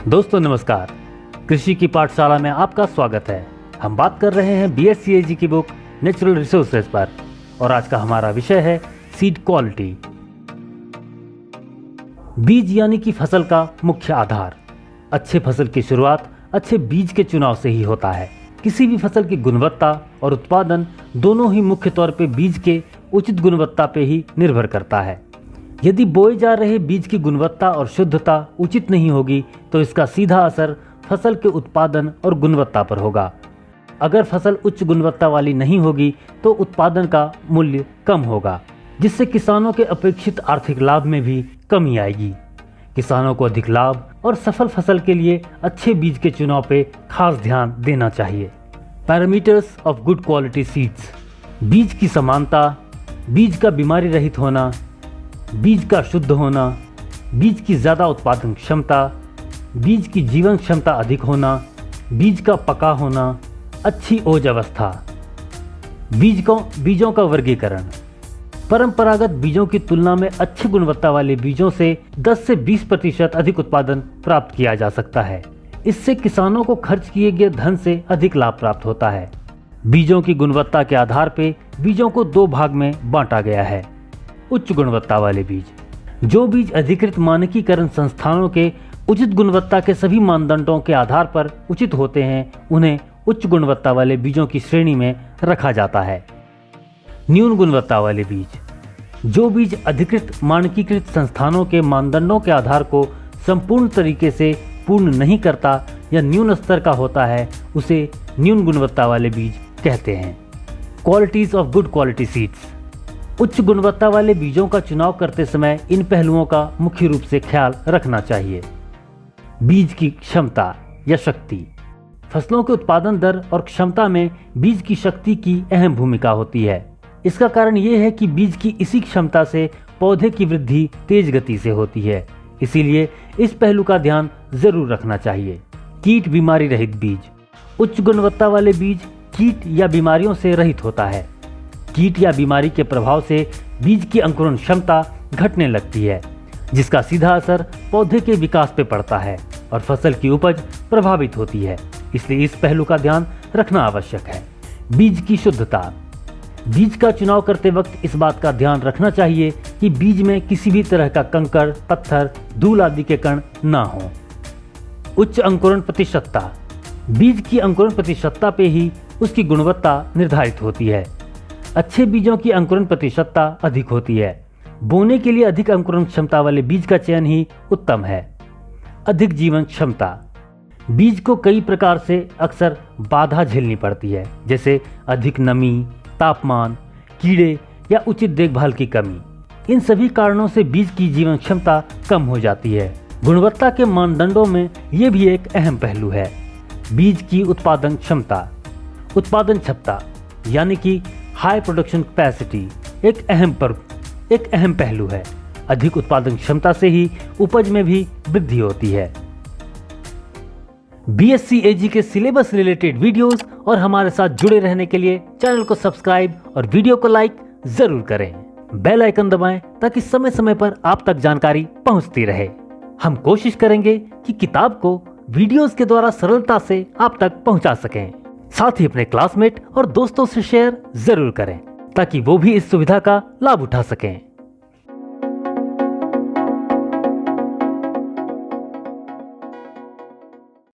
दोस्तों नमस्कार, कृषि की पाठशाला में आपका स्वागत है। हम बात कर रहे हैं BSc की बुक नेचुरल रिसोर्सेज पर और आज का हमारा विषय है सीड क्वालिटी। बीज यानी कि फसल का मुख्य आधार। अच्छे फसल की शुरुआत अच्छे बीज के चुनाव से ही होता है। किसी भी फसल की गुणवत्ता और उत्पादन दोनों ही मुख्य तौर पे बीज के उचित गुणवत्ता पे ही निर्भर करता है। यदि बोए जा रहे बीज की गुणवत्ता और शुद्धता उचित नहीं होगी तो इसका सीधा असर फसल के उत्पादन और गुणवत्ता पर होगा। अगर फसल उच्च गुणवत्ता वाली नहीं होगी तो उत्पादन का मूल्य कम होगा, जिससे किसानों के अपेक्षित आर्थिक लाभ में भी कमी आएगी। किसानों को अधिक लाभ और सफल फसल के लिए अच्छे बीज के चुनाव पे खास ध्यान देना चाहिए। Parameters of good quality seeds: बीज की समानता, बीज का बीमारी रहित होना, बीज का शुद्ध होना, बीज की ज़्यादा उत्पादन क्षमता, बीज की जीवन क्षमता अधिक होना, बीज का पका होना, अच्छी ओज अवस्था। बीजों का वर्गीकरण: परंपरागत बीजों की तुलना में अच्छी गुणवत्ता वाले बीजों से 10 से 20% अधिक उत्पादन प्राप्त किया जा सकता है। इससे किसानों को खर्च किए गए धन से अधिक लाभ प्राप्त होता है। बीजों की गुणवत्ता के आधार पर बीजों को 2 भाग में बांटा गया है। उच्च गुणवत्ता वाले बीज: जो बीज अधिकृत मानकीकरण संस्थानों के उचित गुणवत्ता के सभी मानदंडों के आधार पर उचित होते हैं, उन्हें उच्च गुणवत्ता वाले बीजों की श्रेणी में रखा जाता है। न्यून गुणवत्ता वाले बीज: जो बीज अधिकृत मानकीकृत संस्थानों के मानदंडों के आधार को संपूर्ण तरीके से पूर्ण नहीं करता या न्यून स्तर का होता है, उसे न्यून गुणवत्ता वाले बीज कहते हैं। Qualities of good quality seeds: उच्च गुणवत्ता वाले बीजों का चुनाव करते समय इन पहलुओं का मुख्य रूप से ख्याल रखना चाहिए। बीज की क्षमता या शक्ति: फसलों के उत्पादन दर और क्षमता में बीज की शक्ति की अहम भूमिका होती है। इसका कारण ये है कि बीज की इसी क्षमता से पौधे की वृद्धि तेज गति से होती है, इसीलिए इस पहलू का ध्यान जरूर रखना चाहिए। कीट बीमारी रहित बीज: उच्च गुणवत्ता वाले बीज कीट या बीमारियों से रहित होता है। कीट या बीमारी के प्रभाव से बीज की अंकुरण क्षमता घटने लगती है, जिसका सीधा असर पौधे के विकास पे पड़ता है और फसल की उपज प्रभावित होती है। इसलिए इस पहलू का ध्यान रखना आवश्यक है। बीज की शुद्धता: बीज का चुनाव करते वक्त इस बात का ध्यान रखना चाहिए कि बीज में किसी भी तरह का कंकड़, पत्थर, धूल आदि के कण ना हो। उच्च अंकुरण प्रतिशतता: बीज की अंकुरण प्रतिशतता पे ही उसकी गुणवत्ता निर्धारित होती है। अच्छे बीजों की अंकुरण प्रतिशतता अधिक होती है। बोने के लिए अधिक अंकुरण क्षमता वाले बीज का चयन ही उत्तम है। अधिक जीवन क्षमता: बीज को कई प्रकार से अक्सर बाधा झेलनी पड़ती है, जैसे अधिक नमी, तापमान, कीड़े या उचित देखभाल की कमी। इन सभी कारणों से बीज की जीवन क्षमता कम हो जाती है। गुणवत्ता के मानदंडों में ये भी एक अहम पहलू है। बीज की उत्पादन क्षमता, उत्पादन क्षमता यानी कि हाई प्रोडक्शन कैपेसिटी एक अहम पहलू है। अधिक उत्पादन क्षमता से ही उपज में भी वृद्धि होती है। BSc के सिलेबस रिलेटेड वीडियोस और हमारे साथ जुड़े रहने के लिए चैनल को सब्सक्राइब और वीडियो को लाइक जरूर करें। बेल आइकन दबाएं ताकि समय समय पर आप तक जानकारी पहुंचती रहे। हम कोशिश करेंगे कि किताब को वीडियोस के द्वारा सरलता से आप तक पहुंचा सकें। साथ ही अपने क्लासमेट और दोस्तों से शेयर जरूर करें ताकि वो भी इस सुविधा का लाभ उठा सकें।